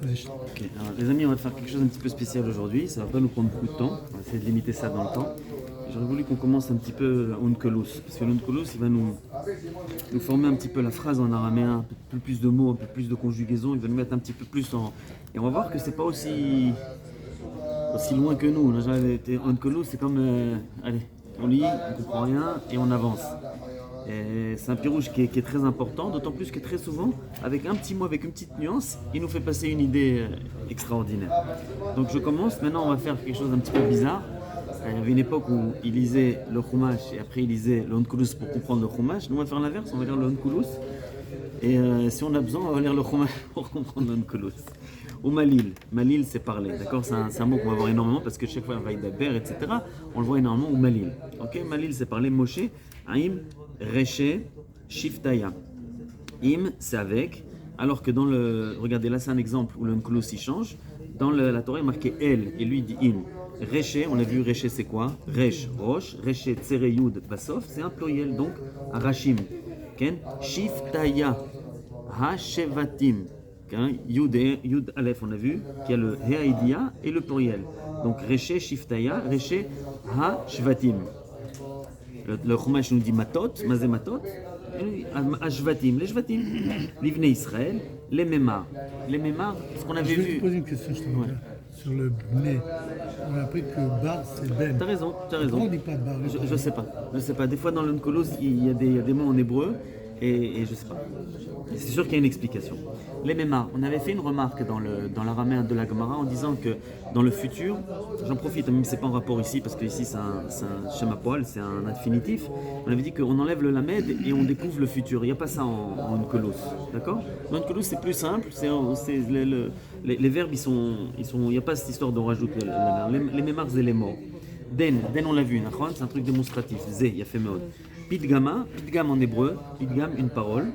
Ok, alors, les amis, on va faire quelque chose un petit peu spécial aujourd'hui. Ça va pas nous prendre beaucoup de temps. On va essayer de limiter ça dans le temps. J'aurais voulu qu'on commence un petit peu Onkelos. Parce que l'Onkelos, il va nous former un petit peu la phrase en araméen, un peu plus de mots, un peu plus de conjugaisons. Il va nous mettre un petit peu plus en. Et on va voir que c'est pas aussi loin que nous. Là, Onkelos, c'est comme. Allez, on lit, on comprend rien et on avance. Et c'est un pirouge qui est très important, d'autant plus que très souvent, avec un petit mot, avec une petite nuance, il nous fait passer une idée extraordinaire. Donc je commence, maintenant on va faire quelque chose d'un petit peu bizarre. Il y avait une époque où il lisait le Chumash et après il lisait le Onkelos pour comprendre le Chumash. Nous on va faire l'inverse, on va lire le Onkelos. Et si on a besoin, on va lire le Chumash pour comprendre le Onkelos. Ou Malil, Malil c'est parler, d'accord, c'est un mot qu'on va voir énormément parce que chaque fois on va d'Aber, etc. On le voit énormément, ou Malil. Ok, Malil c'est parler, Moshe, Aïm, Reché, Shiftaya. Im, c'est avec, alors que dans le. Regardez, là c'est un exemple où l'Onkelos il change. Dans la Torah il est marqué El, et lui il dit Im. Reché, on a vu Reché c'est quoi? Resh, Rosh, Reché, Tsere Yud, Basof, c'est un pluriel donc, Arashim. Ken, Shiftaya, Ha-Shevatim. Yud Aleph, on a vu, qu'il y a le Heaidia et le pluriel. Donc Reché, Shiftaya, Reché, Ha-Shvatim. Le Chumash nous dit Matot, Mazé Matot, Ashvatim, les Shvatim, l'Ivne Israël, les Memar. Les Memar, ce qu'on avait vu. Je vais te poser une question, je t'en sur le Bné. On a appris que Bar c'est Ben. T'as raison. Pourquoi on dit pas Bar? Je sais pas. Des fois dans l'Onkelos, il y a des mots en hébreu et je sais pas. C'est sûr qu'il y a une explication. Les Memar, on avait fait une remarque dans l'araméen de la Gemara en disant que dans le futur, j'en profite, même si c'est pas en rapport ici, parce que ici c'est un schéma poil, c'est un infinitif, on avait dit qu'on enlève le lamed et on découvre le futur. Il n'y a pas ça en Onkelos, d'accord? En Onkelos c'est plus simple, les verbes il n'y a pas cette histoire d'on rajoute les Memar c'est les mots. Den on l'a vu, c'est un truc démonstratif, Zé, il y a fait mode. Pidgam en hébreu, Pidgam une parole.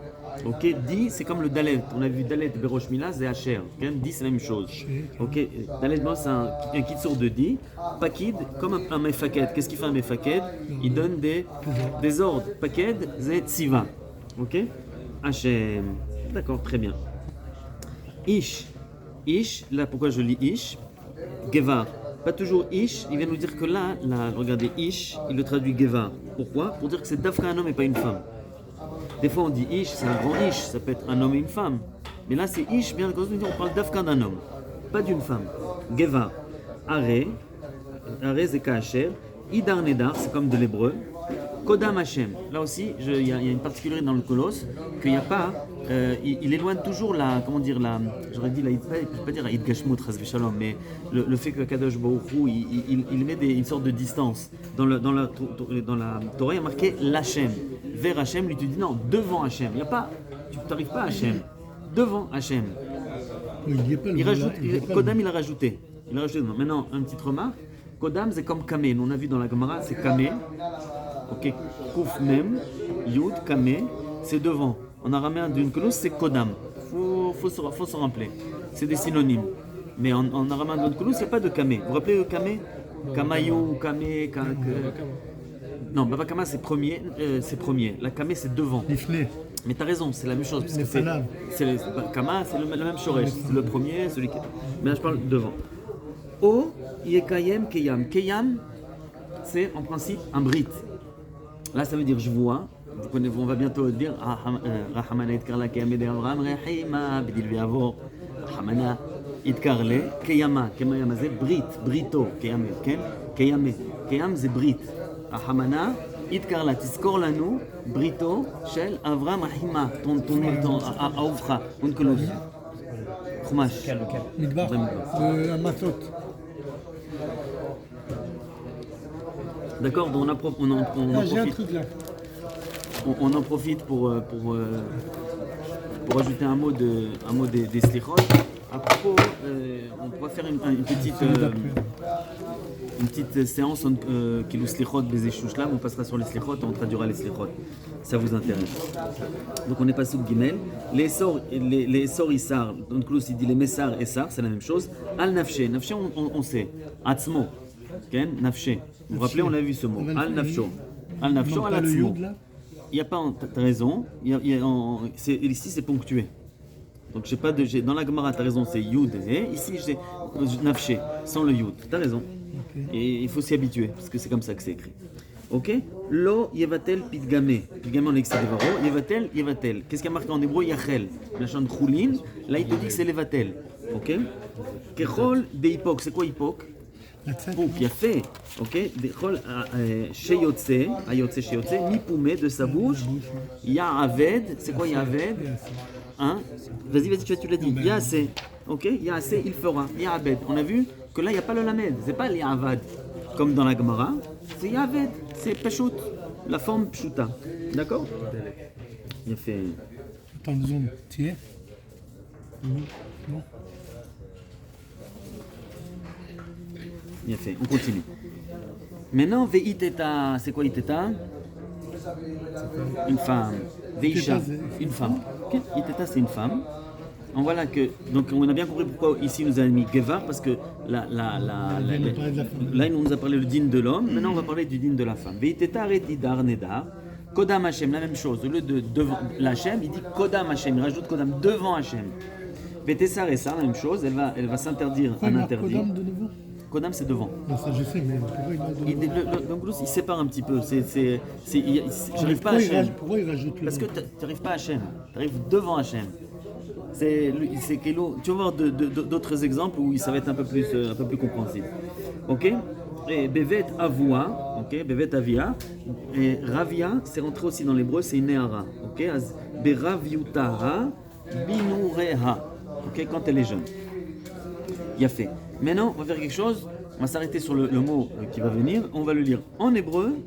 Ok, Di c'est comme le Dalet. On a vu Dalet, Berosh Mila, c'est Asher. Di c'est la même chose. Ok, Dalet c'est un kitsur de Di. Pakid, comme un mefaked. Qu'est-ce qu'il fait un mefaked? Il donne des ordres. Paked, c'est Tziva. Ok, Hashem. D'accord, très bien. Ish, là pourquoi je lis Ish? Gevar. Pas toujours Ish, il vient nous dire que là, regardez Ish, il le traduit Gevar. Pourquoi? Pour dire que c'est d'Afra un homme et pas une femme. Des fois on dit Ish, c'est un grand Ish, ça peut être un homme et une femme. Mais là c'est Ish, bien quand on parle d'Afka d'un homme, pas d'une femme. Geva, Are c'est Kacher, Idar Nedar, c'est comme de l'hébreu. Kodam Hashem, là aussi il y a une particularité dans le Kolos, qu'il n'y a pas, il éloigne toujours j'aurais dit je ne vais pas dire la Idgashmut, mais le fait que Kadosh Baruch Hu, il met une sorte de distance. Dans la Torah il y a marqué l'Hashem. Vers Hachem, lui tu dis non, devant Hachem. Il y a pas, tu n'arrives pas à Hachem. Devant Hachem. Kodam, il a rajouté. Maintenant, une petite remarque. Kodam, c'est comme Kamé. On a vu dans la Gemara, c'est Kamé. Ok, Kouf Mem, Yud, Kamé, c'est devant. En araméen d'une close, c'est Kodam. Faut se rappeler. C'est des synonymes. Mais en araméen d'une close, il n'y a pas de Kamé. Vous vous rappelez le Kamé? Kamayou, Kamé, Non, Baba Kama c'est premier. La Kamé c'est devant. Mais t'as raison, c'est la même chose. Parce que Kama c'est le même shoresh. C'est le premier, celui qui. Mais là je parle devant. O, Yekayem, Keyam. Keyam, c'est en principe un brit. Là ça veut dire je vois. On va bientôt dire Rahamana Itkarla Keyam Ede Avram, Rahima, Bidil Viavor, Rahamana Itkarle, Keyama. Keyama c'est brit, brito, Keyame. Keyam c'est brit. Ahamana, Itkarla, תזכור לנו בריתו של אברהם רחימה, האופחה, אונקלוס, חומש. מדבר, המטות. D'accord, donc on en profite pour ajouter un mot des slichot. À propos, on pourra faire une petite séance qui nous slichot des échouchlam. On passera sur les slichot et on traduira les slichot. Ça vous intéresse. Donc on est passé au Gimel. Les Essor Issar, donc il dit les Messar et Sar, c'est la même chose. Al Nafshe, Nafshe on sait. Atzmo, Nafshe. Vous vous rappelez, on a vu ce mot. Al Nafsho. Al Nafsho, Al Atzmo. Il n'y a pas, t'as raison, ici c'est ponctué. Donc j'ai pas de, dans la Gemara, t'as raison, c'est Yud et ici j'ai Nafché, sans le Yud. T'as raison. Et il faut s'y habituer, parce que c'est comme ça que c'est écrit. Ok? Lo yevatel pitgame. Pitgame en extravaro. Yevatel, yevatel. Qu'est-ce qu'il y a marqué en hébreu? Yachel. La chante choulin. Là, il te dit que c'est levatel. Ok? Kechol de hipok. C'est quoi hipok? Pouk, il a fait. Ok? Kechol sheyotse. Ayotse sheyotse. Mipoumé de sa bouche. Ya'aved. C'est quoi Ya'aved? Hein? Vas-y, tu l'as dit. Ya'ase. Ok? Ya'ase, il fera. Ya'abed. On a vu que là, il n'y a pas le lamed. C'est pas l'Ya'avad. Comme dans la Gemara. C'est Ya'aved. C'est Peshout, la forme Pshuta. D'accord? Il a fait. Attends une seconde, tu es? Non. Il a fait. On continue. Maintenant, Ve'iteta, c'est quoi Iteta? Une femme. Ve'isha, une femme. Okay. Iteta, c'est une femme. Donc voilà que, donc on a bien compris pourquoi ici nous a mis Gevar, parce que là il nous a parlé le din de l'homme, maintenant on va parler du din de la femme. Veiteta retidar nedar, Kodam Hashem, la même chose, au lieu de devant l'Hashem, il dit Kodam Hashem, il rajoute Kodam devant Hashem. Vetesar et ça, la même chose, elle va s'interdire un interdit. Kodam de nouveau? Kodam c'est devant. Non, ça je sais, mais pourquoi il a Donc il sépare un petit peu, j'arrive pas à Hashem. Pourquoi il rajoute le Parce que tu n'arrives pas à Hashem, tu arrives devant Hashem. C'est Kelo. Tu vas voir d'autres exemples où ça va être un peu plus compréhensible. Ok? Et Bevet Avua, ok? Bevet Avia. Et Ravia, c'est rentré aussi dans l'hébreu, c'est une Néhara. Ok? Beraviutara Binureha. Ok? Quand elle est jeune. Il a fait. Maintenant, on va faire quelque chose. On va s'arrêter sur le mot qui va venir. On va le lire en hébreu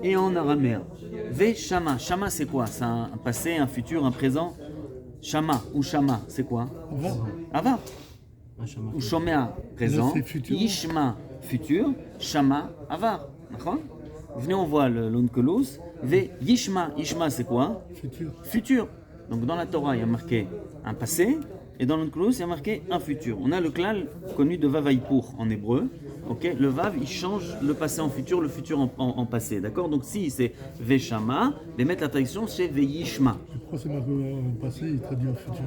et en araméen. Ve Shama. Shama, c'est quoi? C'est un passé, un futur, un présent. Shama ou Shama, c'est quoi? Avar. Ou Shomea, présent. Yishma, futur. Shama, Avar. Venez, on voit l'onkelos. Ve Yishma. Yishma, c'est quoi? Futur. Donc dans la Torah, il y a marqué un passé. Et dans l'onkelos, il y a marqué un futur. On a le klal connu de Vavaïpour en hébreu. Okay? Le Vav, il change le passé en futur, le futur en passé. D'accord? Donc si c'est Veshama, de mettre la traduction, c'est Veyishma. Pourquoi c'est marqué en passé, il traduit en futur?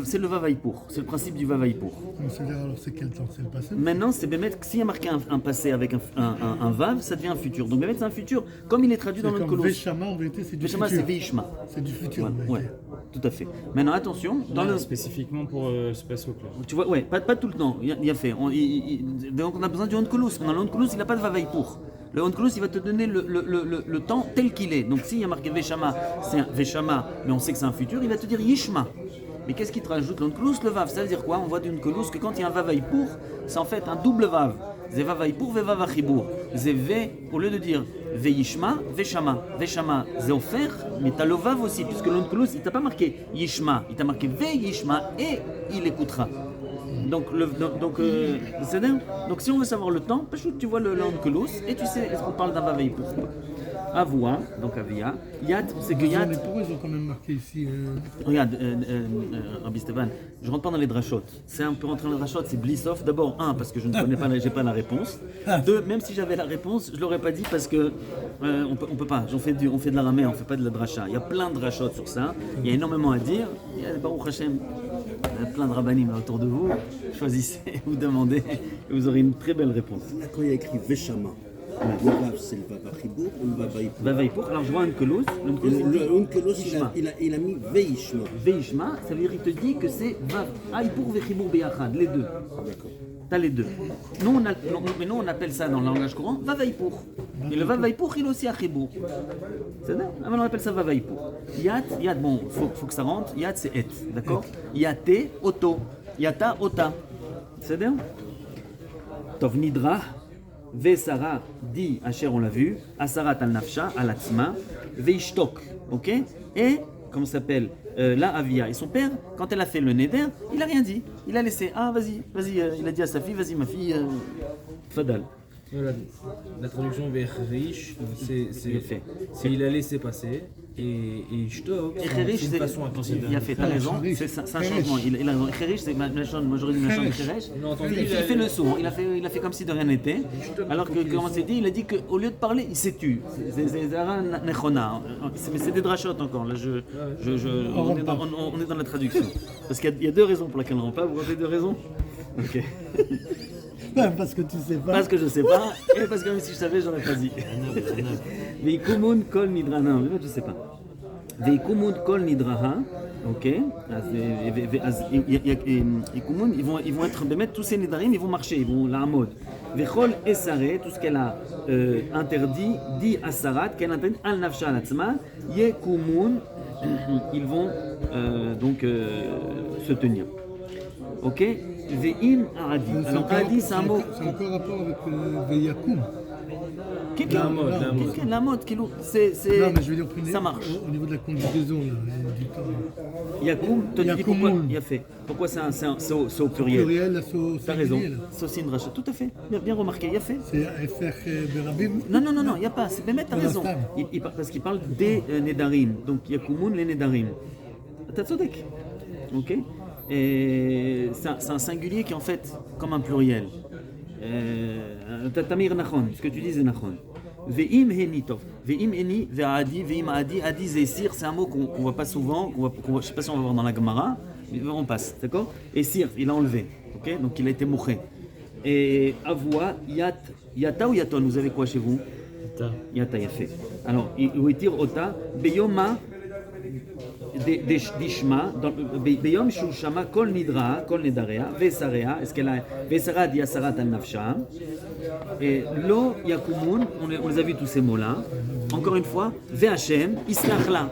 C'est le Vavaïpour. C'est le principe du Vavaïpour. Alors c'est quel temps? C'est le passé? Maintenant, c'est Bémet, s'il y a marqué un passé avec un Vav, ça devient un futur. Donc Bémet, c'est un futur, comme il est traduit dans l'onkelos. Veshama, en vérité, c'est du Veshama, futur. c'est Veyishma. C'est du futur. Ouais, tout à fait. Maintenant, attention. Spécifiquement pour ce passage. Tu vois, ouais, pas tout le temps. Il a fait. Donc on a besoin du onkelos. Dans l'onkelos, il n'a pas de Vavaïpour. Le onkelos, il va te donner le temps tel qu'il est. Donc s'il y a marqué Veshama, c'est un Veshama, mais on sait que c'est un futur, il va te dire Yishma. Mais qu'est-ce qui te rajoute l'onkelos? Le Vav. Ça veut dire quoi? On voit d'une onkelos que quand il y a un Vavaïpour, c'est en fait un double Vav. Ze Vavaïpour, Ve Vavachibour. Ze Ve, au lieu de dire Veyishma, Veshama. Veshama, c'est offert, mais tu as le Vav aussi, puisque l'onkelos, il t'a pas marqué Yishma, il t'a marqué Veyishma et il écoutera. Donc si on veut savoir le temps, tu vois le onkelos et tu sais, est-ce qu'on parle d'un Vavaïpour? Avua, donc Avia. Yad, c'est que Yad. Pourquoi ils ont quand même marqué ici Regarde, Rabbi Stéphane, je rentre pas dans les drachot. C'est un peu rentrer dans les drachot, c'est Blissov. D'abord, parce que je ne connais pas, j'ai pas la réponse. Deux, même si j'avais la réponse, je l'aurais pas dit parce que on peut pas. On fait de l'aramé, on fait pas de la dracha. Il y a plein de drachot sur ça. Il y a énormément à dire. Il y a Baruch Hashem, plein de rabbanim autour de vous. Choisissez, vous demandez, et vous aurez une très belle réponse. Quand il y a écrit Veshama, le Vav c'est le Vavachibour ou le Vavaïpour? Vavaïpour, alors je vois un kelos. Le onkelos, il a mis Veishma. Veishma, ça veut dire qu'il te dit que c'est Vavaïpour Vechibour Beyachad, les deux. D'accord. T'as les deux. Nous on appelle ça dans le langage courant Vavaïpour. Mais le Vavaïpour, il est aussi à Chibour. C'est ça? On appelle ça Vavaïpour. Yat, bon, faut que ça rentre. Yat, c'est et, d'accord? Yaté, Oto. Yata, Ota. C'est bien? Tov Nidra. Vesara dit Asher, on l'a vu, Asarat al Nafsha, al Atzma, Veishtok, ok? Et, comment ça s'appelle, la Avia. Et son père, quand elle a fait le Neder, il a rien dit. Il a laissé, vas-y, il a dit à sa fille, vas-y ma fille, Fadal. Voilà. La traduction vers Reish, c'est il a laissé passer. et Ishtok, Et Kherish, c'est une façon à considérer. il a fait, t'as raison, Kherish. c'est un changement. Il a raison. Kherish, c'est moi j'aurais dit Machon de Kherish. On a entendu, Il fait le saut, il a fait comme si de rien n'était. Alors que, comme on s'est dit, il a dit qu'au lieu de parler, il s'est tu. C'est un nechona. Mais c'est des drachotes encore. Là, on est dans la traduction. Parce qu'il y a deux raisons pour lesquelles on ne rend pas. Vous avez deux raisons? Ok. Parce que tu sais pas. Parce que je sais pas, et parce que même si je savais, j'aurais pas dit. Veikumun kol nidra, non, je sais pas. Veikumun kol nidraha, ok. Veikumun, ils vont être, mettre tous ces nidarim, ils vont marcher, ils vont la mode. Vechol esare, tout ce qu'elle a interdit, dit asarat, qu'elle interdit al nafsha al atzma, yekumun, ils vont donc se tenir. Ok. Ve'im Aradi. Alors Aradi, c'est un mot. C'est encore rapport avec Veyakum. La mode, c'est. Non, mais je veux dire, ça marche. Au niveau de la conjugaison, là, du temps. Yakum, tu dis pourquoi Yakumun. il a fait. Pourquoi c'est au Au pluriel? pluriel, là, T'as raison. C'est aussi une rachat. Tout à fait. Bien remarqué, il a fait. C'est FR Berabim. Non, il n'y a pas. C'est Bémet, t'as raison. Parce qu'il parle des Nedarim. Donc Yakumun, les Nedarim. T'as tzodek. Ok. Et c'est un singulier qui est en fait comme un pluriel. Tamir nachon, ce que tu dis c'est nachon. Ve'im heni tov. Ve'im heni, ve'adi, ve'im adi. Adi zesir, c'est un mot qu'on voit pas souvent, je ne sais pas si on va voir dans la Gemara, mais on passe, d'accord? Et sir, il a enlevé, ok? Donc il a été mouché. Et avoua, yata ou yaton, vous avez quoi chez vous? Yata, yafé. Alors, il tire ota, beyoma. Dishma, Beyom Shushama, Kol Nidra, Kol Nedarea, Vesarea, est-ce qu'elle a Vesara dit Asarat al Nafsha, et Lo Yakumun, on les a vus tous ces mots-là. Encore une fois, Ve Hashem, Islachla.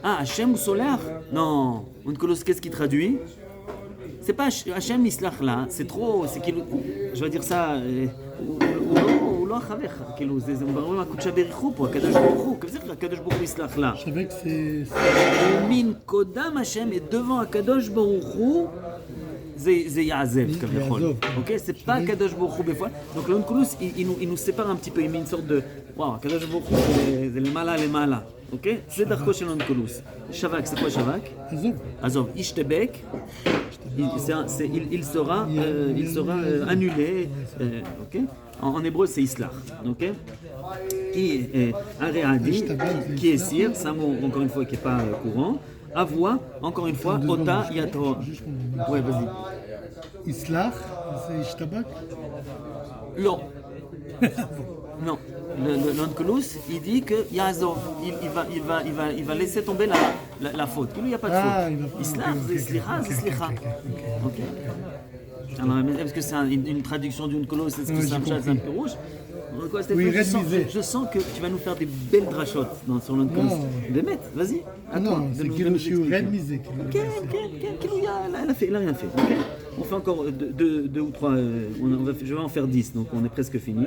Ah, Hashem ou Solar? Non, qu'est-ce qui traduit? C'est pas Hashem Islachla, c'est trop, c'est qu'il. Je vais dire ça. הוא לא אחריך, כאילו, זה ברור מהקודשה בריחו פה, הקדוש ברוך הוא, כזה הקדוש ברוך הוא יסלח לה. Je savais que c'est. מן קודם השם, et devant הקדוש ברוך הוא, זה יעזב, כביכול. Ok, c'est pas הקדוש ברוך הוא בפועל. Donc l'Onkelos, il nous sépare un petit peu, il met une sorte de, waouh, הקדוש ברוך הוא, זה למעלה למעלה. Ok, זה דרכו של אונקולוס. שבק, c'est quoi שבק? עזוב, ישתבק. Il sera annulé. Ok. En hébreu, c'est Islar. Ok. Qui est Aréadi, qui est Sir, c'est un mot encore une fois qui n'est pas courant. Avoua, encore une fois, Ota Yatro. Ouais, vas-y. Islach, c'est Ishtabak. Non. Non. L'Onkelos, il dit que Yazov, il va laisser tomber la faute. Il n'y a pas de faute. Islam, c'est Slicha, c'est Slicha. Ok. Alors, est-ce que c'est une traduction d'une Onkelos? Est-ce que c'est un chat, un peu rouge? Oui, je sens que tu vas nous faire des belles drachotes sur l'Onkelos. Demet, vas-y. Non, c'est qu'il suis réalisé. Il n'a rien fait. Okay. On fait encore deux ou trois. Je vais en faire 10, donc on est presque fini.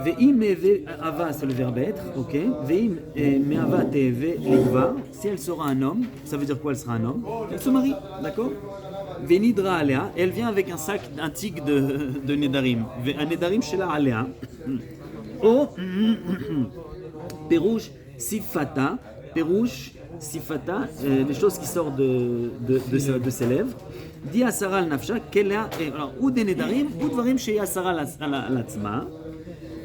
Ve'im ava, c'est le verbe être, ok. Ve'im me'ava te'eve likva. Si elle sera un homme, ça veut dire quoi? Elle sera un homme. Elle se marie, d'accord. Ve'nidra alea, elle vient avec un sac, un tig de nedarim. Un nedarim chez la alea. O perouche sifata, perouche sifata, des choses qui sortent de ses lèvres. Di asara al nafsha, alors ou des nedarim, ou dvarim chez asara al atzma.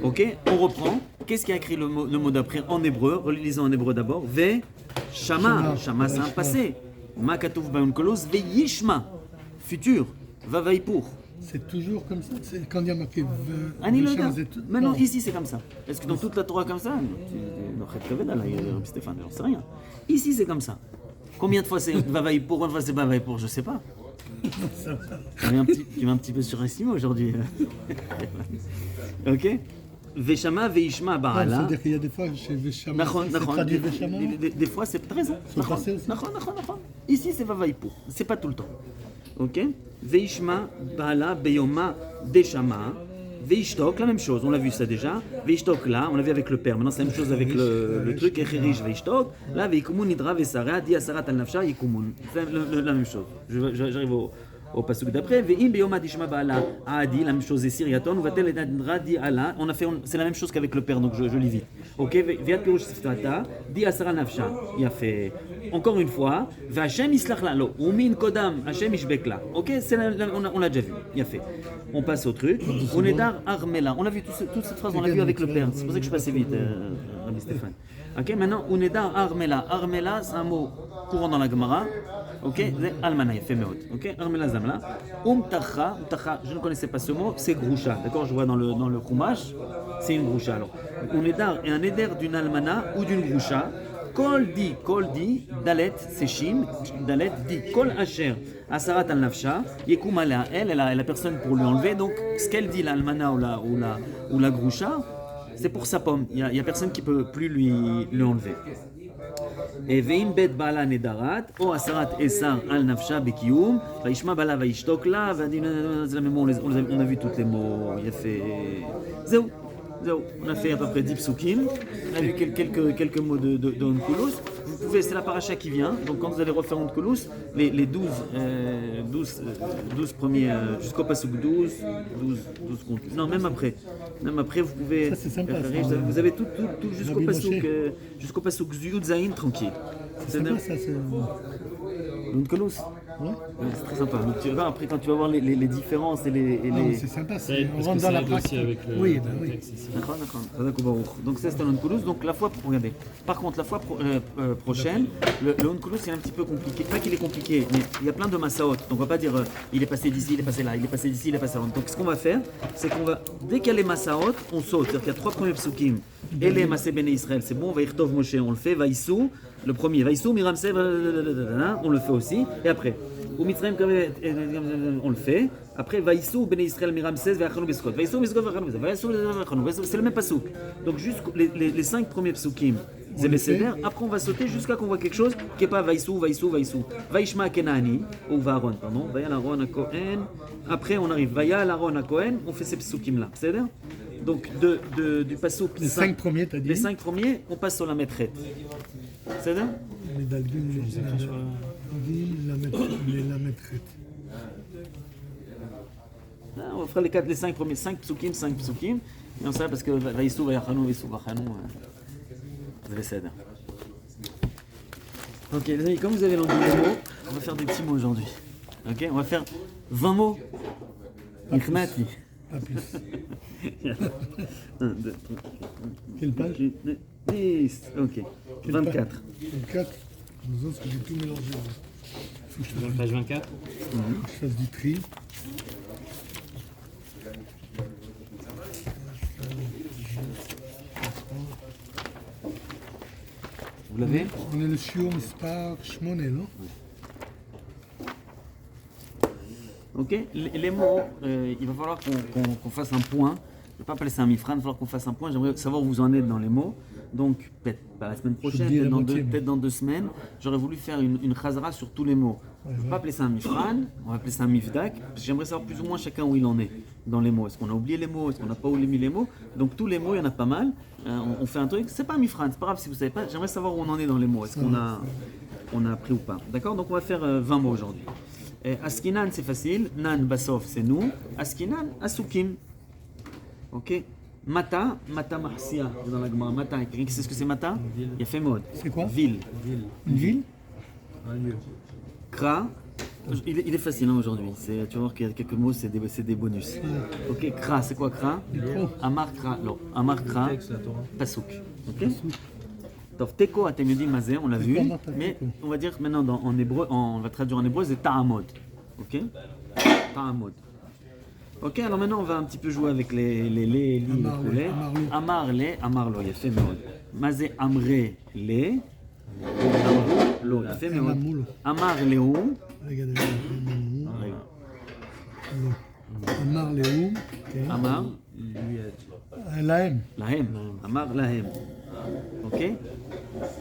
Ok, on reprend. Qu'est-ce qui a écrit le mot d'après en hébreu? Relisons en hébreu d'abord. Ve shama. Shama, c'est un passé. Ma katouf ba'onkolos. Ve yishma. Futur. Va vaïpour. C'est toujours comme ça. C'est quand il y a marqué. Maintenant, ici, c'est comme ça. Est-ce que dans toute la Torah, comme ça? Stéphane, j'en sais rien. Ici, c'est comme ça. Combien de fois c'est va vaïpour? Combien de fois c'est va vaïpour? Je sais pas. Tu m'as un petit peu surestimé aujourd'hui. Ok. Veshama, Veishma, Ba'ala. C'est-à-dire qu'il y a des fois chez Veshama, c'est traduit Veshama. Des fois, c'est très raison. Ici, c'est Vavaïpour. C'est pas tout le temps. Ok. Veishma, Ba'ala, Beyoma, Deshama. Veishtok, la même chose. On l'a vu ça déjà. Veishtok là, on l'a vu avec le père. Maintenant, c'est la même chose avec le truc. Echerish, Veishtok. Là, Veikumun, Nidra, Vesara, Di Asarat al Nafsha, Yikumun. C'est la même chose. J'arrive au pasuk d'après, Ve'im beyom adishma ba'ala adi, la même chose, et siriaton, vatel et adra di ala. C'est la même chose qu'avec le père, donc je lis vite. Ok, Ve'at pirush siftata, di asara nafsha. Il a fait encore une fois, Ve'Hashem islach la lo, umin kodam, Hashem ishbek la. Ok, on l'a déjà vu. Il a fait. On passe au truc. Onedar armela. On a vu toute cette phrase, on l'a vu avec le père. C'est pour ça que je passais vite, Rabbi Stéphane. Ok, maintenant, Onedar armela. Armela, c'est un mot courant dans la Gemara. Ok, c'est almana, il fait meot. Ok, armela zamla. Tacha, je ne connaissais pas ce mot, c'est groucha. D'accord, je vois dans le Chumash, c'est une groucha. Alors, Onedar est un éder d'une almana ou d'une groucha. Kol di, dalet, c'est shin, dalet di, kol asher, asarat al nafsha, yekum alea, elle a la personne pour lui enlever, donc ce qu'elle dit, l'almana ou la groucha, c'est pour sa pomme, il y a personne qui peut plus lui enlever. Et veim bet bala nedarat, o asarat esar al nafsha bekiyum, vaishma bala vaishtok la, on a vu tous les mots, il a fait, zéou. On a fait à peu près 10 psukim, on a vu quelques mots de Onkelos. Vous pouvez, c'est la paracha qui vient, donc quand vous allez refaire Onkelos, les 12 premiers, jusqu'au pasuk 12 comptes. Non, même après, vous pouvez. Ça, c'est sympa, vous avez tout jusqu'au pasuk Yud Zayin tranquille. C'est sympa, ça, c'est... Onkelos. Ouais. C'est très sympa. Donc, après, quand tu vas voir les différences et les... C'est sympa, on Parce rentre que dans ça la aide aussi avec le, oui, le texte ici. D'accord. Donc c'est un Onkelos. Donc la fois, regardez. Par contre, la fois prochaine, le Onkelos c'est un petit peu compliqué. Pas qu'il est compliqué, mais il y a plein de massaot. Donc on va pas dire il est passé d'ici, il est passé là, il est passé d'ici, il est passé là. Donc ce qu'on va faire, c'est qu'on va, dès qu'il y a les massaot, on saute. C'est-à-dire qu'il y a 3 premiers psukim. Et les Massé Béné Israël, c'est bon, Vaïchtov Moshe, on le fait. Vaïsou, le premier. Vaïsou, Miramsé, on le fait aussi. Et après, ou Mitzrayim, on le fait. Après, Vaïsou, Béné Israël, Miramsé, Vaïchanou Beskot. Vaïsou, Beskot, Vaïchanou, Vaïchanou. C'est le même pasouk. Donc, juste les 5 premiers psukim. C'est Besséder. Après, on va sauter jusqu'à qu'on voit quelque chose qui n'est pas Vaïsou. Vaïshma Kenani, ou Vaharon, pardon. Vaïal Aaron à Kohen. Après, on arrive. Vaïal Aaron à Kohen. On fait ces psukim là. C'est-à-dire? Donc, du pasouk. Les 5 premiers, t'as dit? Les 5 premiers, on passe sur la maîtrette. C'est-à-dire? Les dalgim, la maîtrette. On fera les 5 premiers, 5 psukim. Et on sait parce que Vaïsou, Vaïchanou, Vaïchanou. Vous allez céder. Ok, les amis, comme vous avez l'envie des mots, on va faire des petits mots aujourd'hui. Ok, on va faire 20 mots. Ikhmati. Pas plus. 1, 2, 3, Quelle page? 10. Ok. 24. 24. Nous autres, j'ai tout mélangé. Faut que je fasse, Page 24. je fasse du tri. Vous l'avez? On est le shiur mispar shmone, non? Ok, les mots, il va falloir qu'on fasse un point. Je ne vais pas appeler ça un mifran, il va falloir qu'on fasse un point. J'aimerais savoir où vous en êtes dans les mots. Donc, peut-être pas la semaine prochaine, peut-être dans 2 semaines, j'aurais voulu faire une chazara sur tous les mots. Je ne vais pas appeler ça un mifran, on va appeler ça un mifdak, parce que j'aimerais savoir plus ou moins chacun où il en est dans les mots. Est-ce qu'on a oublié les mots? Est-ce qu'on n'a pas oublié les mots? Donc, tous les mots, il y en a pas mal. On fait un truc, c'est pas un mifran, c'est pas grave si vous ne savez pas. J'aimerais savoir où on en est dans les mots. Est-ce qu'on a appris ou pas? D'accord? Donc, on va faire 20 mots aujourd'hui. Askinan, c'est facile. Nan, Basof, c'est nous. Askinan, Asukim. Ok. Mata Marcia, dans la Gemara. Mata, quelqu'un qui sait ce que c'est Mata? Il y a fait mode. C'est quoi? Ville. Une ville? Un lieu. Kra. Il est facile hein, aujourd'hui. Tu vas voir qu'il y a quelques mots, c'est des bonus. Ok. Kra, c'est quoi Kra? Amar Kra. Non. Amar Kra. Pasouk. Ok. Donc, Teko Atemyodi Mazé, on l'a vu. Mais on va dire maintenant en hébreu, on va traduire en hébreu, c'est Ta'amod. Ok. Ta'amod. Ok, alors maintenant on va un petit peu jouer avec les coulées. Amarle, amarlo, il y a fait mode. Mazé amre le. Lo, il y a fait mode. Amar leou. Amar leou. Amar. Lahem. Lahem. Amar lahem. Ok.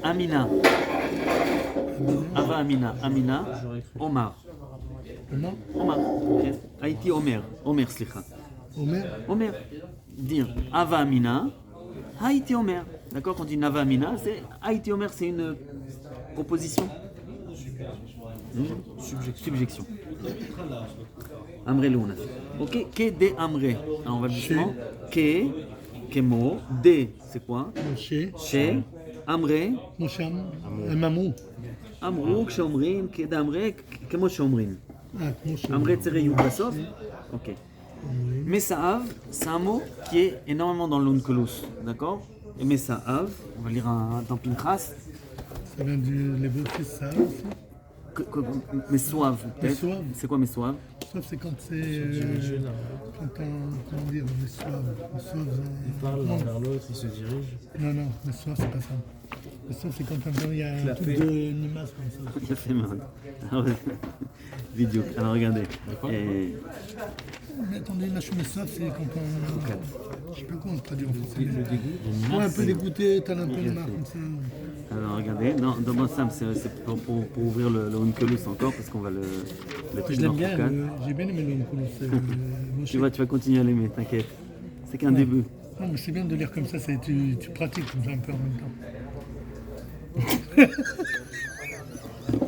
Amina. Ava Amina. Amina. Omar. Omar. Ok. Haïti Omer. Omer, slicha. Omer. Dire Ava Amina. Haïti Omer. D'accord, quand on dit Nava Amina, c'est Haïti Omer, c'est une proposition. Subjection. Amré, on a fait. Ok, ke de amré. Alors on va doucement. Ke, kemo. De, c'est quoi? Moshe, Che, amré. Moshe, Mamou. אמרו כשאומרים כדאמרי כמו שאומרים. כמו ש... אמרי צירי י' בסוף? Ok. Messaav, c'est un mot qui est énormément dans l'Onkelos, d'accord? Et Messaav, on va lire dans Pinchas. Ça vient du l'hébreu ça aussi. Messouav, peut-être. Messouav. C'est quoi Messouav? Sauf c'est quand c'est... quand on... Comment dire? Messouav. Il parle l'un vers l'autre, il se dirige. Non, non, Messouav c'est pas ça. Messouav c'est quand il y a un truc de limace comme ça. Il a fait mal. Vidéo. Alors regardez. Et... Mais attendez, la Messouav c'est quand on... Je sais pas comment on traduit en français. Le dégoût. Ouais, un peu dégoûté, t'as un peu de marre comme ça. Alors regardez, dans mon Sam, c'est pour ouvrir le Onkelos encore, parce qu'on va le Je l'aime bien, j'ai bien aimé le Tu vas continuer à l'aimer, t'inquiète. C'est qu'un début. Non, mais c'est bien de lire comme ça, tu pratiques comme ça un peu en même temps.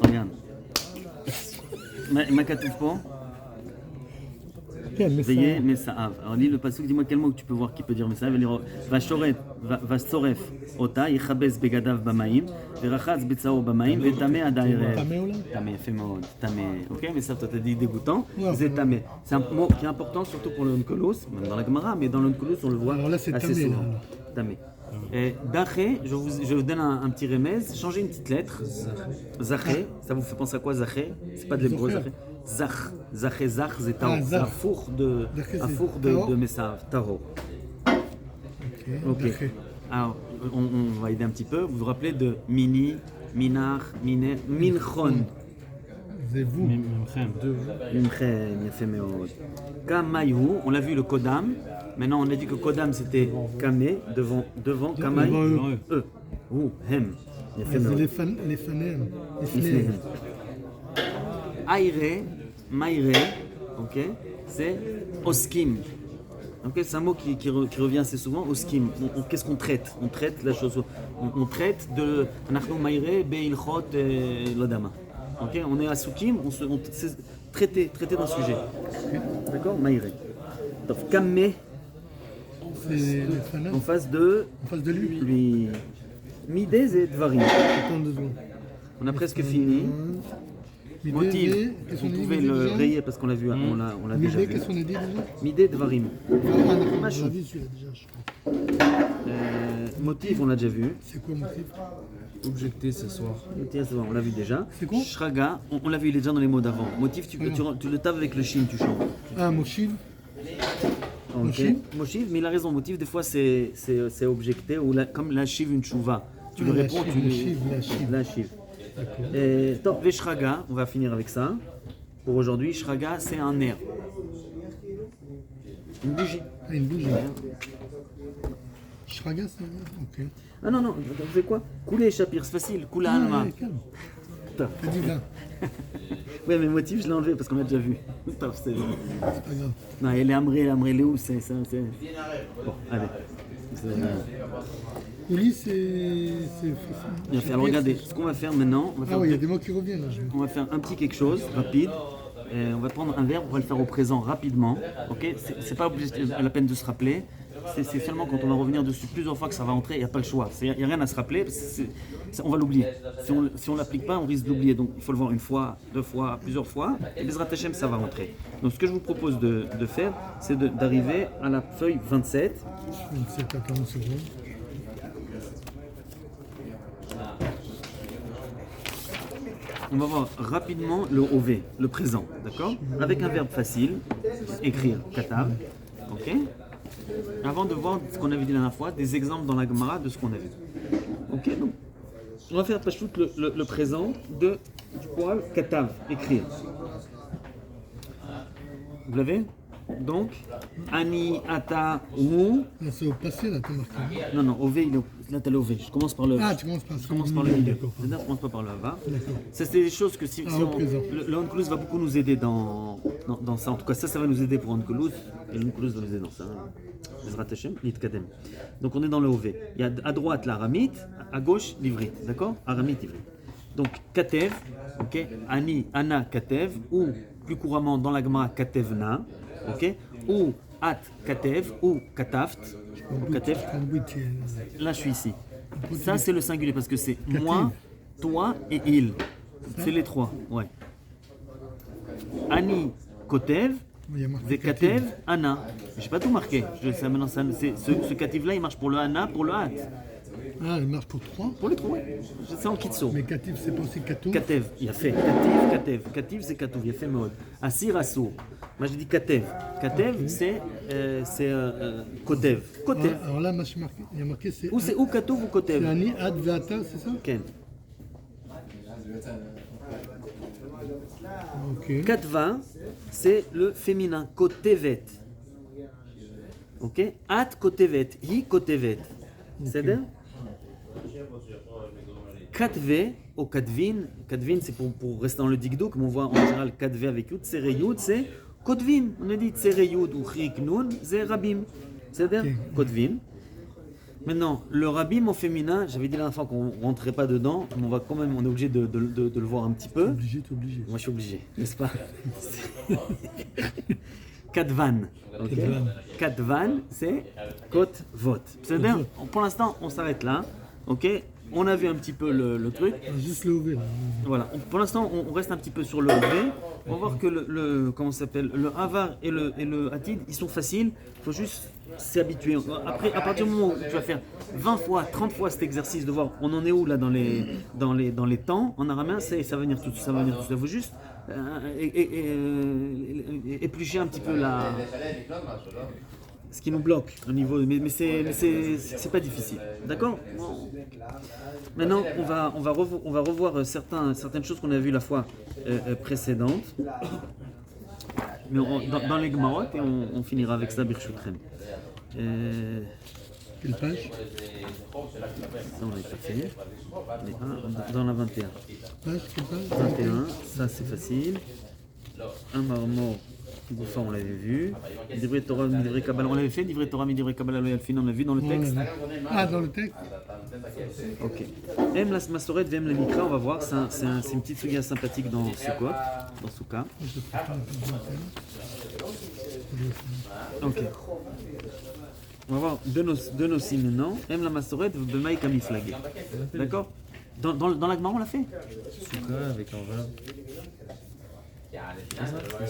Regarde. Ma katoufo. Veillez, Messaav. Alors lis le pasuk, dis-moi quel mot que tu peux voir qui peut dire Messaav. Il va dire Vasoref ota, Yichabes begadav bamaim, Verachatz betzao bamaim, Vetame adaire. Tame, fait mode. Tame. Ok, mais ça, toi t'as dit dégoûtant. C'est Tame. C'est un mot qui est important, surtout pour le Onkelos, même dans la Gemara, mais dans le Onkelos on le voit assez souvent. Tame. Daché, je vous donne un petit remède. Changez une petite lettre. Zaché, ça vous fait penser à quoi Zaché? C'est pas de l'hébreu, Zaché. Zach, Zaché, Zach, c'est Taro. C'est un four de Messav, Taro. Ok. Alors, on va aider un petit peu. Vous vous rappelez de Mini, Minar, Miner, Minchon. C'est vous. Mimchem, il a fait mes mots. Kamayu, on l'a vu le Kodam. Maintenant, on a dit que Kodam c'était Kamé, devant Kamay, eux. Ou, Hem. Il a fait mes mots. Les fanèmes. Aire, Maire, ok, c'est Oskim. Ok, c'est un mot qui revient assez souvent, Oskim. Qu'est-ce qu'on traite? On traite la chose. On traite de Anachno Maire, Beilchot, Lodama. Ok, on est à Soukim, on traiter d'un sujet. D'accord, Maire. Donc, Kamé, en face de lui. Midez et Dvarim. On a presque fini. Motive, vous pouvez le rayer parce qu'on l'a vu, on l'a déjà vu. Qu'est-ce qu'on a dit déjà? Midé Dvarim. On l'a vu celui-là déjà, je crois. Motive, on l'a déjà vu. C'est quoi motif? Objecter, s'asseoir. On l'a vu déjà. C'est quoi? Shraga, on l'a vu, il est déjà dans les mots d'avant. Motif, tu le tapes avec le shin, tu chantes. Ah, Moshiv. Okay. Moshiv, mais il a raison, motif, des fois c'est objecté, ou comme la shiv, une chouva. Tu le réponds, tu le. La shiv. Top Veshraga, on va finir avec ça. Pour aujourd'hui, Shraga, c'est un air. Une bougie. Ah, une bougie. Shraga, c'est un ok. Ah non, vous savez quoi? Couler Shapir, c'est facile. Koula Alma. T'as dit là. Ouais, mais motif, je l'ai enlevé parce qu'on l'a déjà vu. Top, c'est pas grave. Non, elle est Amré Léou, c'est. Bon, allez. Ouli, c'est Bien fait. Alors regardez, ce qu'on va faire maintenant. Ah oui, il y a des mots qui reviennent là. On va faire un petit quelque chose, rapide. On va prendre un verbe, on va le faire au présent rapidement. Ok, c'est pas obligé la peine de se rappeler. C'est seulement quand on va revenir dessus plusieurs fois que ça va entrer, il n'y a pas le choix. Il n'y a rien à se rappeler, on va l'oublier. Si on ne l'applique pas, on risque d'oublier. Donc il faut le voir une fois, deux fois, plusieurs fois, et Bezrat Hashem, ça va rentrer. Donc ce que je vous propose de faire, c'est d'arriver à la feuille 27. 27 à 40 secondes. On va voir rapidement le OV, le présent, d'accord? Avec un verbe facile, écrire, katav, ok? Avant de voir ce qu'on avait dit la dernière fois, des exemples dans la Gemara de ce qu'on a vu. Ok, donc on va faire pachout le présent du poil katav, écrire. Vous l'avez? Donc, Ani, Ata, Ou. Là, c'est au passé, là, t'as marqué. Non, OV, là, t'as l'OV. Je commence par le. Ah, tu commences par ça. Je commence par le milieu. D'accord. Je ne commence pas par le Hava. D'accord. Ça, c'est des choses que si le Onkelos va beaucoup nous aider dans ça. En tout cas, ça va nous aider pour Onkelos. Et l'Onkelos va nous aider dans ça. Bezrat Hashem, Nitkadem. Donc, on est dans le OV. Il y a à droite l'aramite, à gauche l'ivrite. D'accord? Aramite, ivrite. Donc, katev, ok, ani, ana, katev, ou plus couramment dans la Gemara, katevna, ok, ou at, katev, ou kataft, ou katev. Là, je suis ici. Ça, c'est le singulier parce que c'est moi, toi et il. C'est les trois, ouais. Ani, kotev, Katev, Anna. J'ai pas tout marqué. Maintenant, ce kativ-là, il marche pour le Anna, pour le Hat. Ah, il marche pour 3. Pour les trois, oui. C'est en kitso. Mais Kativ, c'est pas aussi Katou. Katev, il a fait. Katev. Kativ, c'est Katou, il a fait mode. Asir, Assour. Moi, j'ai dit Katev. Katev, Okay. c'est Kotev. Kotev. Alors là, il y a marqué c'est. Ou c'est ou Katouv ou C'est Kotev. Ani, Ad, Veata, c'est ça? Ken. Ok. Katva, c'est le féminin. Kotevet. Ok? At Kotevet. Hi Kotevet. C'est-à-dire? Katve au Katvin. Katvin, c'est pour rester dans le digdo, comme on voit en général Katve avec Yud. Tsere Yud, c'est Kotvin. On a dit Tsere Yud ou Chik Nun, c'est Rabim. C'est-à-dire Kotvin. Maintenant, le Rabim au féminin, j'avais dit la dernière fois qu'on ne rentrait pas dedans, mais on est obligé de le voir un petit peu. T'es obligé. Moi, je suis obligé, n'est-ce pas? Katvan. Okay. Katvan, c'est Kot Vot. C'est-à-dire, pour l'instant, on s'arrête là. Ok? On a vu un petit peu le truc. Juste le OV là. Voilà. Pour l'instant, on reste un petit peu sur le V. On va voir que comment ça s'appelle, le Avar et le Atid, ils sont faciles. Il faut juste s'y habituer. Après, à partir du moment où tu vas faire 20 fois, 30 fois cet exercice de voir on en est où là dans les temps, en araméen, ça va venir tout ça. Il faut juste éplucher un petit peu ce qui nous bloque au niveau, mais c'est pas difficile, d'accord? Maintenant, on va revoir certaines choses qu'on a vues la fois précédente, mais dans les Gemarot, et on finira avec ça, Birshutchem. Quelle page? Ça, on l'a pas fait. Dans la 21. Page, quelle page? 21, ça c'est facile. Un marmot. Goufa, on l'avait vu. Divrei Torah, Divrei Kabbalah, on l'avait fait. Divrei Torah, Divrei Kabbalah, Loyal Fin, on l'a vu dans le texte. Ah, dans le texte? Ok. Aime la Masoret, Vem la Mikra, on va voir. C'est une petite sugia sympathique dans Sukkot, dans Souka. Ok. On va voir deux nos signes maintenant. Aime la Masoret, Bemaï Kamiflagé. D'accord? Dans la Gemara, on l'a fait? Souka avec un verbe.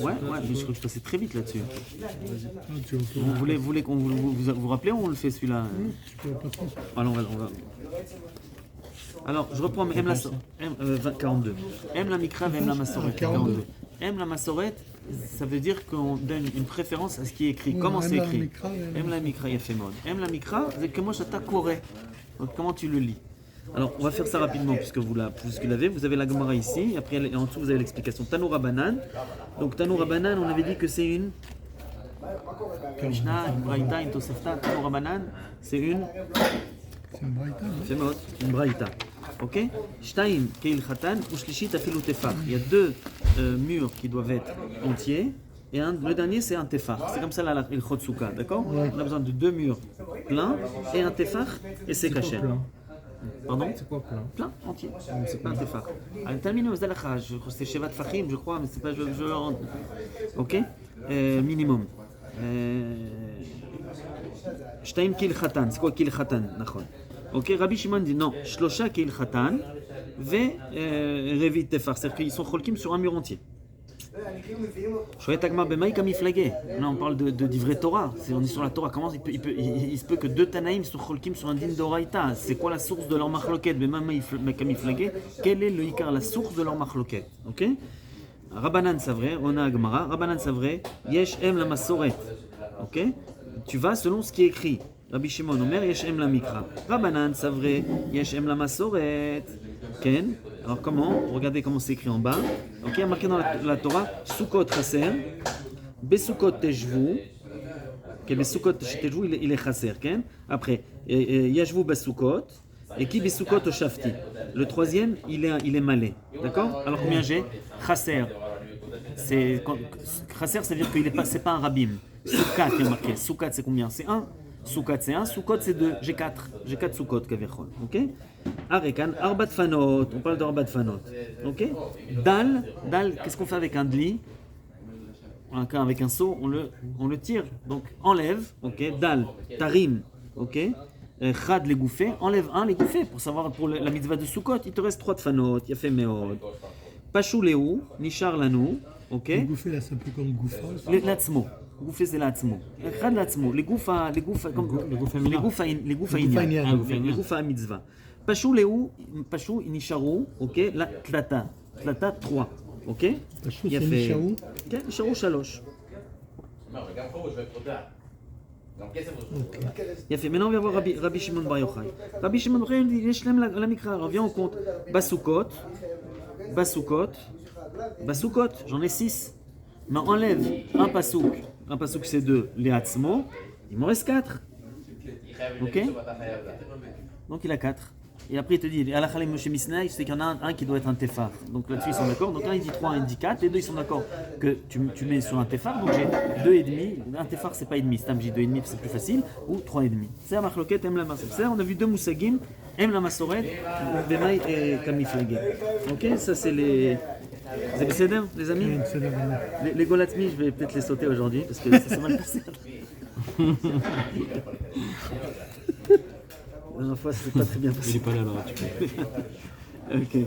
Ouais, mais je crois que je passais très vite là-dessus. Ah, tu vas Vous voulez qu'on vous rappelez ou on le fait celui-là? Alors, on va. Alors, je reprends M la 42. M la Mikra, M la Masoret. 42. M la Masoret, ça veut dire qu'on donne une préférence à ce qui est écrit. Comment c'est écrit? M la Mikra, Yafemod. M la Mikra, c'est comment je t'accorrais. Comment tu le lis? Alors, on va faire ça rapidement puisque vous l'avez. Vous avez la Gemara ici, et après en dessous vous avez l'explication. Tanoura Banan. Donc Tanoura Banan, on avait dit que c'est une Mishnah, une Braïta, une Tosefta. Tanoura Banan, c'est une Braïta, non? c'est mot, une Braïta. Ok? Shtaim Keil Khatan ou Shlishit Afilu Tefar. Il y a deux murs qui doivent être entiers. Et le dernier, c'est un tefar. C'est comme ça la Ilchot Souka, d'accord? On a besoin de deux murs pleins et un tefar et c'est caché. Pardon? C'est quoi plein? Plein, entier. C'est pas un tefar. Terminé aux Alakha, je crois que c'est Shevat Fahim, je crois, mais c'est pas. Ok? Minimum. Shtaim Kil Khatan. C'est quoi Kil Khatan? Ok? Rabbi Shimon dit non. Shlosha Kil Khatan. Ve Revit Tefar. C'est-à-dire qu'ils sont cholkim sur un mur entier. Là on parle de Divrei Torah, on est sur la Torah. Comment il se peut que deux Tanaïm sont cholkim sur un din d'Oraïta? C'est quoi la source de leur machloket? Quel est le Ikar, la source de leur machloket? Ok? Rabbanan Savre, on a Gemara. Rabbanan Savre, Yesh Em la Masoret. Ok? Tu vas selon ce qui est écrit. Rabbi Shimon Omer, Yesh Em la Mikra. Rabbanan Savre, Yesh Em la Masoret. Ken. Alors comment? Regardez comment c'est écrit en bas. Ok, il y a marqué dans la Torah, Sukkot Chaser, Besukot Tejvu. Ok, Besukot Tejvu, il est Chaser, Ken. Après, Yashvu Besukot, et qui Besukot au Shafti. Le troisième, il est malais. D'accord? Alors combien j'ai? Chaser. Chaser, c'est-à-dire que c'est pas un rabim. Sukat, il y a marqué. Sukat, c'est combien? C'est un. Soukat c'est 1, Soukot c'est 2. J'ai 4 Soukot Kavechol. Ok? Arekan, Arbat Fanot. On parle d'Arbat Fanot. Ok? Dal, qu'est-ce qu'on fait avec un dli? Avec un seau, on le tire. Donc enlève, ok? Dal, Tarim, ok? Chad les gouffés, enlève un les gouffés pour savoir pour la mitzvah de Soukot. Il te reste 3 de Fanot, il y a fait Meod. Pachou Léou, Nishar Lanou, ok? Le gouffé là, c'est un peu comme gouffre. L'atzmo. Gouffé c'est l'atzmo. Chad l'atzmo. Les gouffas mitzvah. Pachou Léou, Pachou Nisharu, ok? La Tlata. Tlata 3, ok? Pachou c'est Nisharu. Ok, Nisharu Shalosh. Il a fait. Maintenant on va voir Rabbi Shimon Bar Yochai. Rabbi Shimon Bar Yochai dit les shlem la mikra. Alors viens on compte. Basukot, j'en ai 6. Mais enlève un pasouk c'est 2, les hatzmo, il m'en reste 4. Ok? Donc il a 4. Et après il te dit, Alachale Moshe Misnai, c'est qu'il y en a un qui doit être un tefar. Donc là-dessus ils sont d'accord. Donc là il dit 3, un il dit 4. Les deux ils sont d'accord que tu mets sur un tefar. Donc j'ai 2,5. Un tefar c'est pas 1,5. C'est un j'ai 2,5 c'est plus facile. Ou 3,5. C'est un machloket, aime la masoret. On a vu deux moussagim, aime la masoret, Bemaï et Kamiflege. Ok? Ça c'est les. Vous avez cédé, les amis? Les Golatmi, je vais peut-être les sauter aujourd'hui parce que ça s'est mal passé. La dernière fois, ça s'est pas très bien passé. Il est pas là, alors tu peux. Ok.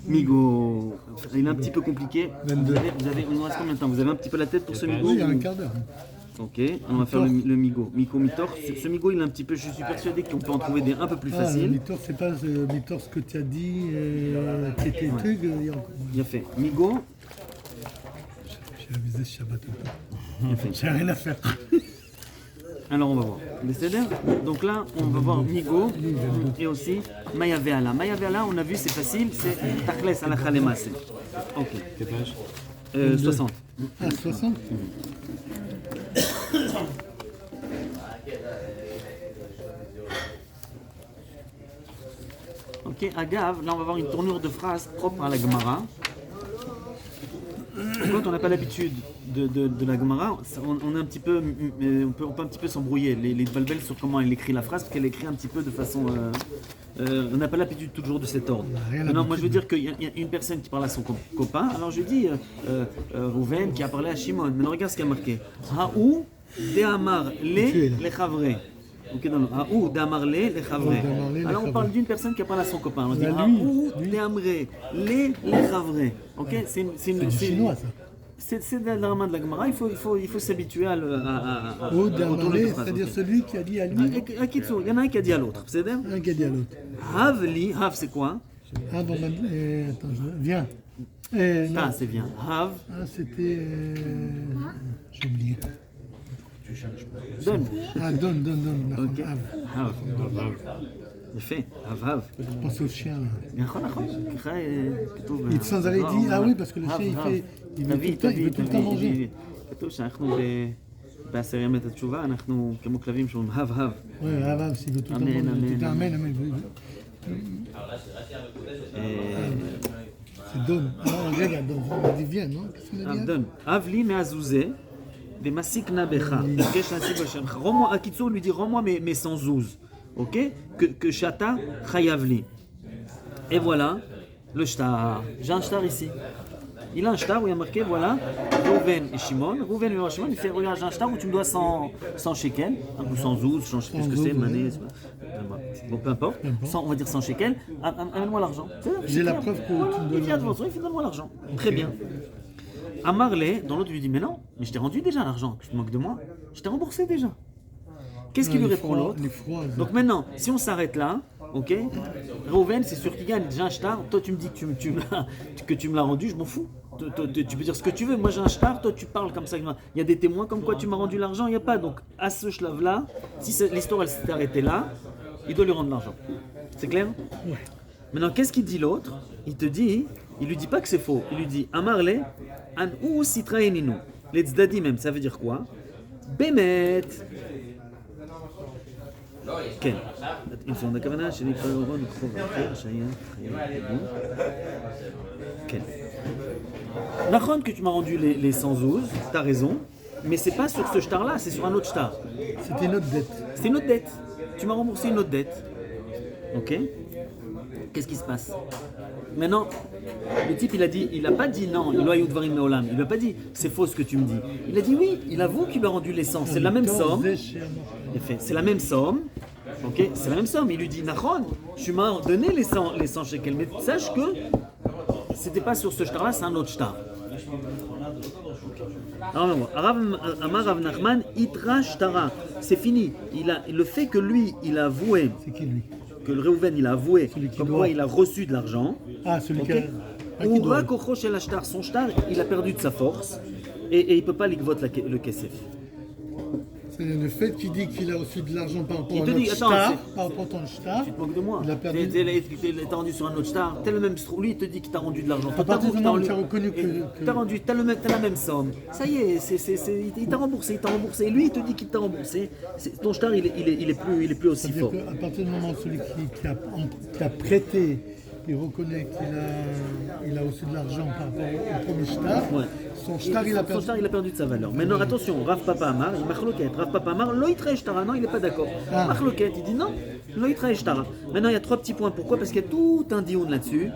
Migo, il est un petit peu compliqué. 22. Il nous reste combien de temps? Vous avez un petit peu la tête pour ce Migo? Oui, il y a un quart d'heure. Ok, on va faire le Migo. Migo Mitor. Ce Migo, il est un petit peu. Je suis persuadé qu'on peut en trouver des un peu plus faciles. Mitor, c'est pas Mitor ce que tu as dit, qui était truc. Bien fait. Migo. J'ai avisé ce Shabbat. J'ai rien à faire. Alors on va voir. Donc là, on va voir Migo et aussi Maya Veala. Maya Veala, on a vu, c'est facile, c'est Takles Alacha Lemase. Ok. Quelle page 60. Ah, 60. Ok, Agav, là on va voir une tournure de phrase propre à la Gemara. Quand on n'a pas l'habitude de la Gemara, on est un petit peu, on peut un petit peu s'embrouiller, les balbels sur comment elle écrit la phrase, parce qu'elle écrit un petit peu de façon. On n'a pas l'habitude toujours de cet ordre. Non, moi je veux dire qu'il y a une personne qui parle à son copain, alors je dis Rouven qui a parlé à Shimon. Maintenant regarde ce qu'il y a marqué. Haou de Amar le Chavre. Haou de Amar le Chavre. Alors on parle d'une personne qui a parlé à son copain. On dit Haou de Amre le Chavre. Ok, c'est chinois ça. C'est de la main de la Gemara, il faut s'habituer à Ou d'Amarlé, c'est-à-dire celui qui a dit à lui. Il y en a un qui a dit à l'autre. C'est un qui a dit à l'autre. Hav li, Hav c'est quoi? Ah, bon, attends, viens. Ah, c'est bien. Hav. Ah, c'était. J'ai oublié. Donne. Ah, donne. Ok. Hav. יפה, Hav. Je pense au chien là. נכון. Il sans arrêt dit, ah oui, parce que le chien il veut tout le temps manger. כתוב שאנחנו בעשר ימי התשובה, אנחנו כמו כלבים שאומרים Hav. Oui, Hav, s'il veut tout le temps manger. Amen. C'est donne. Alors, regarde, on dit viens, non? Qu'est-ce qu'on a dit? donne. Hav li me'azouze, ve'masikna becha. Akitso lui dit, rends-moi mes 100 zouz. Ok, que Shata Chayavli. Et voilà le shtar. J'ai un shtar ici. Il a un shtar où il y a marqué voilà Rouven et Shimon. Rouven et Shimon, il fait regarde, j'ai un shtar où tu me dois 100 shekels, ou 100 zouz, je sais plus ce que c'est, mané. Bon, peu importe. 100, on va dire 100 shekels. Amène-moi l'argent. J'ai la preuve que tu me dois. Il vient devant toi, il fait donne-moi l'argent. Très bien. Amarle, dans l'autre, lui dit mais non, mais je t'ai rendu déjà l'argent. Tu te moques de moi. Je t'ai remboursé déjà. Qu'est-ce qu'il lui répond l'autre? Donc maintenant, si on s'arrête là, ok, Reuven, c'est sûr qu'il gagne déjà un shtar. Toi, tu me dis que tu me l'as rendu, je m'en fous. Tu peux dire ce que tu veux. Moi, j'ai un shtar, toi, tu parles comme ça. Il y a des témoins comme quoi tu m'as rendu l'argent, il n'y a pas. Donc, à ce shlave-là, si l'histoire elle s'est arrêtée là, il doit lui rendre l'argent. C'est clair? Ouais. Maintenant, qu'est-ce qu'il dit l'autre? Il lui dit pas que c'est faux. Il lui dit Amarle, an ou sitraeninu. Les tzdadim même, ça veut dire quoi? Bémet. כן, אם זאת הכוונה שלי כבר רון חוב אחר שהיה חייב לדון. כן. נכון que tu m'as rendu les 100 zouz, t'as raison, mais c'est pas sur ce shtar là, c'est sur un autre shtar. C'était une autre dette. C'est une autre dette. Tu m'as remboursé une autre dette. Ok. Qu'est-ce qui se passe? Maintenant, le type il a pas dit non, il lui a pas dit c'est faux ce que tu me dis. Il a dit oui, il avoue qu'il lui a rendu les 100, c'est la même somme. C'est la même somme. Ok, c'est la même somme. Il lui dit Nahon, tu m'as donné les 100 shekels, mais sache que c'était pas sur ce shtar là, c'est un autre shtar. Amar Rav Nachman, Itra Shtara, c'est fini. Le fait que lui, il a avoué. C'est qui lui? Que le Réhouven, il a avoué comme quoi il a reçu de l'argent. Ah, celui okay. qui doit. Son shtar, il a perdu de sa force et il ne peut pas ligvot le kesef. C'est le fait qu'il dit qu'il a reçu de l'argent par rapport à notre shtar, par rapport à ton shtar. Tu te moques de moi. Il a perdu. T'as rendu sur un autre shtar. T'as le même lui, il te dit qu'il t'a rendu de l'argent. À partir du moment où tu as reconnu que. T'as la même somme. Ça y est, il t'a remboursé. Et lui, il te dit qu'il t'a remboursé. Ton shtar, il est plus aussi fort. À partir du moment où celui qui a prêté, il reconnaît qu'il a reçu de l'argent par rapport au premier shtar. Ouais. Son shtar, il a perdu de sa valeur. Maintenant, attention, Rav Papa Amar, il machloket. Rav Papa Amar, lo yitra shtara. Non, il n'est pas d'accord. Machloket, il dit non, lo yitra shtara. Maintenant, il y a 3 petits points. Pourquoi? Parce qu'il y a tout un dioun là-dessus.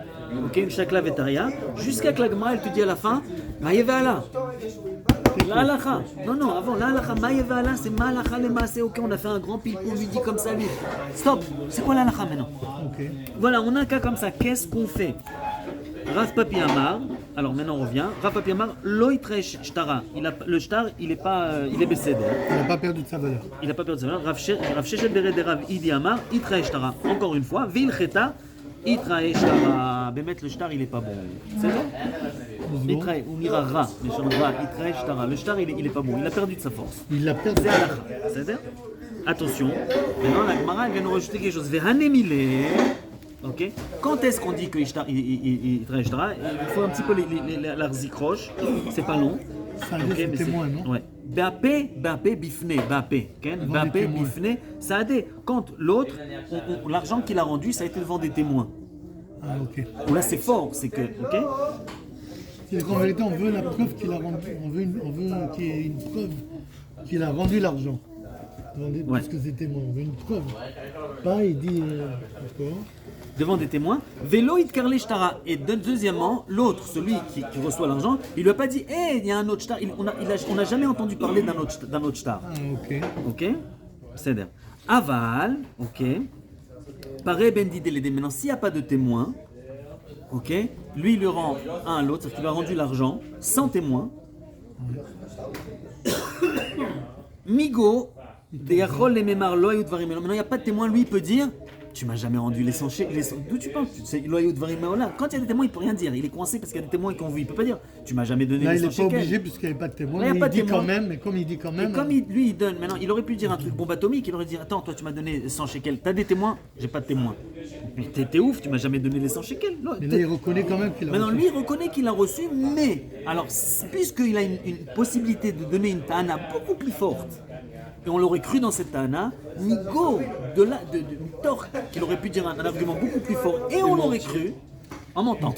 Ok, une shakla vetaria. Jusqu'à que la Gemara, elle te dit à la fin, ma'yevala. La halacha. Non, avant, la halacha, ma'yevala, c'est ma'alacha le ma'ase. Ok, on a fait un grand pile, on lui dit comme ça, lui. Stop. C'est quoi la halacha maintenant? Okay. Voilà, on a un cas comme ça. Qu'est-ce qu'on fait? Rav Papi Amar, alors maintenant on revient. Rav Papi Amar, lo yitresh shtara. Le shtar, il est baissé. Il n'a pas perdu de sa valeur. Il n'a pas perdu de sa valeur. Rav Shechet Bered Rav Idi Amar, yitresh shtara. Encore une fois, vil cheta, yitresh shtara. Bémet, le shtar, il n'est pas bon. C'est bon? Yitresh, on ira ra. Les gens ra, yitresh shtara. Le shtar, il est pas bon. Il a perdu de sa force. Il l'a perdu. C'est halakha. C'est-à-dire, attention. Maintenant, la Gemara, elle vient nous rajouter quelque chose. Vehanemile. Okay. Quand est-ce qu'on dit qu'il il faut un petit peu la zikroche, c'est pas long. Ça okay, c'est témoin, non? Ouais. Bapé, bifné, bifné, ça a des. Quand l'autre, l'argent qu'il a rendu, ça a été devant des témoins. Ah, ok. Là, c'est fort, c'est que. Ok. C'est qu'en vérité, on veut la preuve qu'il a rendu. On veut qu'il y ait une preuve qu'il a rendu l'argent. Parce que c'est témoin, on veut une preuve. Pas, il dit. Devant des témoins, Veloïd Karle Shtara. Et deuxièmement, l'autre, celui qui reçoit l'argent, il lui a pas dit, il y a un autre shtar. On n'a jamais entendu parler d'un autre shtar. Ah, ok. Ok. C'est-à-dire, aval, ok. Paré ben didelédé. Maintenant, s'il n'y a pas de témoin, ok, lui il lui rend un à l'autre, c'est-à-dire qu'il lui a rendu l'argent sans témoin. Migo, de Yachol les mémar loyou dvarim. Maintenant, il n'y a pas de témoin, lui il peut dire. Tu m'as jamais rendu les 100 shekels. D'où tu penses? Quand il y a des témoins, il peut rien dire. Il est coincé parce qu'il y a des témoins qu'on veut. Il peut pas dire. Tu m'as jamais donné les 100 shekels. Là, il n'est pas obligé puisqu'il n'y avait pas de témoins. Il dit quand même. Mais comme il dit quand même. Et comme lui, il donne. Maintenant, il aurait pu dire un truc bombe atomique. Il aurait dit attends, toi, tu m'as donné 100 shekels. T'as des témoins? J'ai pas de témoins. Mais t'es ouf. Tu m'as jamais donné les 100 shekels. Mais là, il reconnaît quand même qu'il a reçu. Maintenant, lui, il reconnaît qu'il a reçu. Mais alors, puisqu'il a une possibilité de donner une ta'ana beaucoup plus forte. Et on l'aurait cru dans cette ta'ana, Nigo, de Torque, qu'il aurait pu dire un argument beaucoup plus fort, et on l'aurait cru en mentant.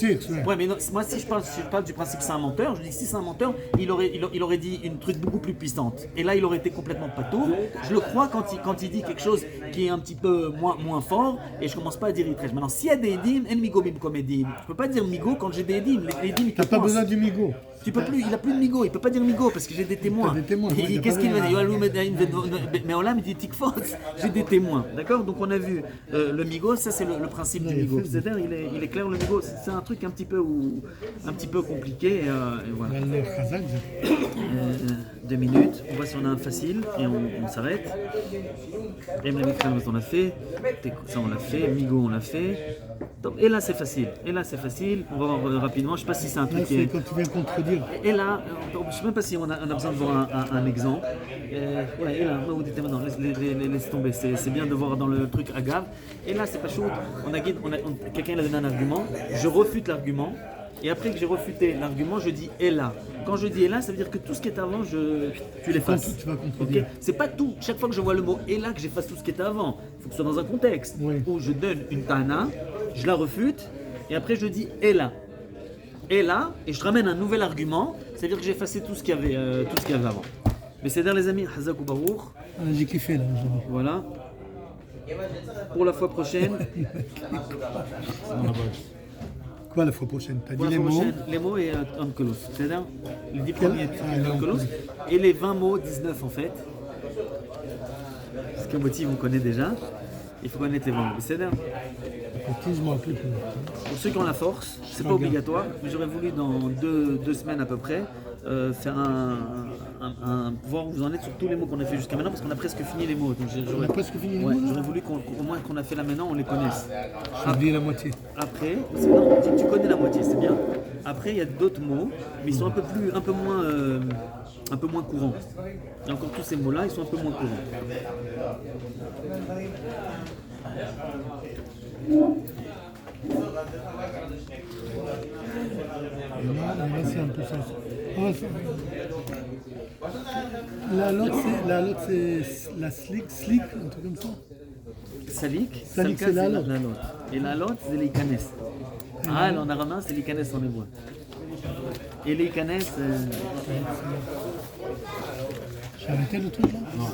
Ouais, mais non, moi, si je parle du principe c'est un menteur, je dis que si c'est un menteur, il aurait dit une truc beaucoup plus puissante. Et là, il aurait été complètement patou. Je le crois quand il dit quelque chose qui est un petit peu moins fort, et je commence pas à dire itrèche. Maintenant, s'il y a des edim, en migo bim comme edim. Je peux pas dire migo quand j'ai des edim. Les edim, t'as pas besoin du migo. Tu peux plus, il a plus de migo, il peut pas dire migo parce que j'ai des témoins. Qu'est-ce qu'il va dire? Mais Olam il dit tikfot, j'ai des témoins, d'accord? Donc on a vu le migo, ça c'est le principe du migo. C'est-à-dire il est clair le migo, c'est un truc un petit peu compliqué. Et voilà. 2 minutes, on voit si on a un facile et on s'arrête. On l'a fait, ça on l'a fait, migo on l'a fait. Et là c'est facile, on va voir rapidement, je sais pas si c'est un truc qui est... Quand tu viens contredire. Et là, je sais même pas si on a besoin de voir un exemple. Et là, laisse tomber, c'est bien de voir dans le truc agave. Et là c'est pas chaud, quelqu'un a donné un argument, je refute l'argument. Et après que j'ai refuté l'argument, je dis et là. Quand je dis et là, ça veut dire que tout ce qui est avant, tu l'effaces. Tu vas contredire. Okay, c'est pas tout. Chaque fois que je vois le mot et là, que j'efface tout ce qui était avant. Il faut que ce soit dans un contexte où je donne une ta'ana, je la refute, et après je dis et là. Et là, et je te ramène un nouvel argument, c'est-à-dire que j'ai effacé tout ce qu'il y avait avant. Mais c'est les amis, Hazak ou Barour. Ah, j'ai kiffé là aujourd'hui. Voilà. Pour la fois prochaine, Quoi la fois prochaine? T'as pour dit la les fois mots? prochaine, les mots et Onkelos. C'est-à-dire les 10 Quel- premiers Ah, les Onkelos Onkelos. et les 20 mots, 19 en fait. Parce que motif, on connaît déjà. Il faut connaître les 20 mots. C'est-à-dire, Je m'en rappelle plus. pour ceux qui ont la force, c'est pas obligatoire, mais j'aurais voulu dans deux semaines à peu près faire voir où vous en êtes sur tous les mots qu'on a fait jusqu'à maintenant parce qu'on a presque fini les mots. Donc On a presque fini les ouais, mots là? j'aurais voulu qu'au moins qu'on a fait là maintenant, on les connaisse. J'ai oublié la moitié. Après, non, tu connais la moitié, c'est bien. Après, il y a d'autres mots, mais ils sont un peu moins courants. Et encore tous ces mots-là, ils sont un peu moins courants. Il y en a, c'est un peu ça. Ah, l'autre c'est la slick, un truc comme ça. Salik, Salik, salka, c'est la lot. Et la lot, c'est l'ikanes. Ah, en arabe, c'est l'ikanes en hébreu. Et l'ikanes, J'ai arrêté le truc là? non.